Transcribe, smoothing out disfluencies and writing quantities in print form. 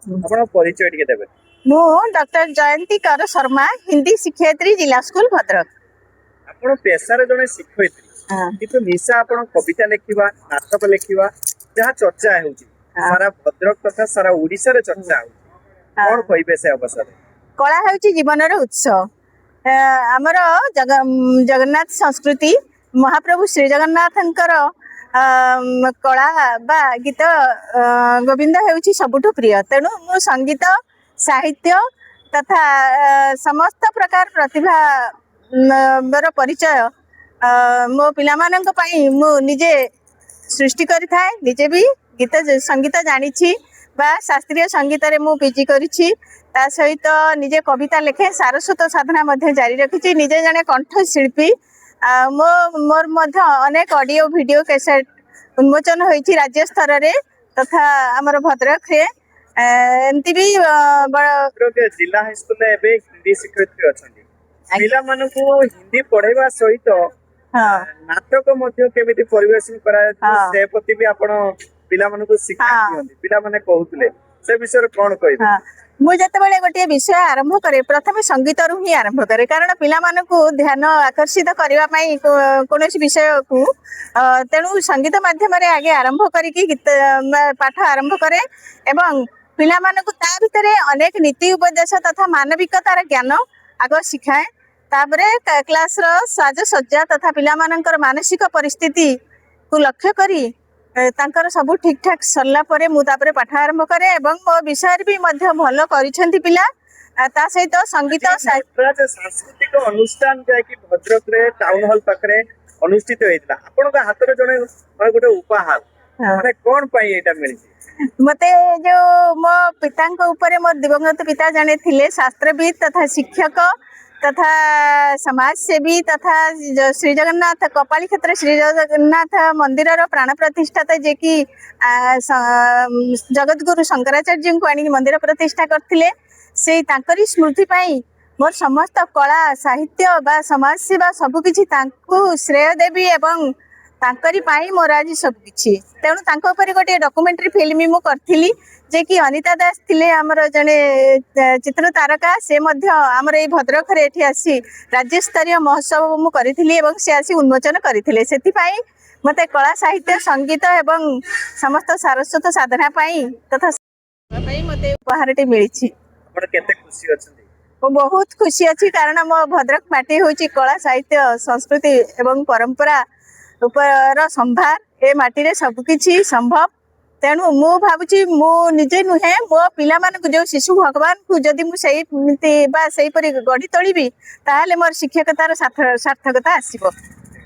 ଆପଣ ପରିଚୟ ଟିକେ ଦେବେ। मु डॉक्टर जयंती कर शर्मा हिंदी शिक्षयित्री जिला स्कूल भद्रक। ଆପଣ पेशारे जने शिक्षयित्री हाँ किंतु निशा आपण कविता लेखिबा नाटक लेखिबा जहाँ चर्चा होउची हाँ सारा भद्रक तथा सारा ओडिसा रे चर्चा होउची हाँ। कोन कहिबे से अवसर कला हेउची जीवनर उत्स आमर जगन्नाथ संस्कृति महाप्रभु श्री जगन्नाथंकर कला बा गीत गोविंद हेउची सबुठु प्रिय तेणु मु संगीत साहित्य तथा समस्त प्रकार प्रतिभा बर परिचय मो पिलामानंक पई मु निजे सृष्टि करि थाए निजे भी गीत संगीत जानिछि बा शास्त्रीय संगीत रे मु पीजी करिछि ता सहित निजे कविता लेखे सारस्वत साधना मध्य जारी रखिछि निजे जने कंठ शिल्पी मो मोर मध्य अनेक ऑडियो वीडियो कैसेट उन्मोचन होइछि राज्य स्तर रे तथा हमर भद्रक रे एमती भी भद्रक जिला हाई स्कूल रे एबे हिंदी शिक्षयित्री अछंती पिला मानकु हिंदी पढ़ाइबा सहित हाँ नाटक मध्य केमिति परिवेशन करा हाँ। से प्रति भी आपण पिला मानकु शिक्षा हाँ। दियंती पिला माने कहउतले से विषय रे कोन कहिबे हाँ मुझे जितेबाला गोटे विषय आरंभ करे प्रथम संगीत रु ही आरंभ करे कारण पिला मानकु ध्यान आकर्षित करबा पई कोनोसी विषय को तेणु संगीत माध्यम रे आगे आरंभ करिकि गीत पाठ आरंभ करे एवं पिला मानकु ता भितरे अनेक नीति उपदेश तथा मानविकतार ज्ञान आग शिखाए तापरे क्लास रो साजसज्जा तथा पिला मानकर मानसिक परिस्थिति को लक्ष्य करी तांकर सब ठीक ठाक सरला परे मु तापरे पाठ आरंभ करे एवं मो विषय भी मध्य भलो करिसेंती पिला ता सहित संगीत सांस्कृतिक अनुष्ठान जाय कि भद्रक रे टाउन हॉल पाखरे अनुष्ठित होइतला आपण का हाथ रे जने गोटे उपहार माने कोन पई एटा मिली मते जो मो पितांक ऊपर मोर दिवंगत पिता जने थिले शास्त्रविद तथा शिक्षक तथा समाज सेवी तथा श्री जगन्नाथ कपाली क्षेत्र श्री जगन्नाथ मंदिर प्राण प्रतिष्ठाता जे कि जगत गुरु शंकराचार्य को आनी मंदिर प्रतिष्ठा करथिले से तांकरी स्मृति पाई मोर समस्त कला साहित्य बा समाज सेवा सब किछि तांकु श्रेय देवी एवं तांकरी पाई मोर आज सब किछि तेणु तांको ऊपर गोटे डॉक्यूमेंटरी फिल्म मु करथिली जे कि अनिता दास थिले हमर जने चित्र तारका से मध्य हमर ए भद्रक रे एठी आसी राज्य स्तरीय महोत्सव मु करिथिली एवं से आसी उन्मोचन करिथिले सेति पाई मते कला साहित्य संगीत एवं समस्त सारस्वत साधना पाई तथा पाई मते उपहारटी मिलिछि आपण केते खुशी अछंती मो बहुत खुशी अछि कारण मो भद्रक माटी होछि कला साहित्य संस्कृति एवं परंपरा ऊपर संभार ए माटी रे सब किछि संभव तेणु मु भाबुछि मु निजे नुहे मो पिला मानकु जो शिशु भगवान को जदि मु सेही बा सेही परि गढी तोलिबी ताहाले मोर शिक्षकतार सार्थकता आसीबो।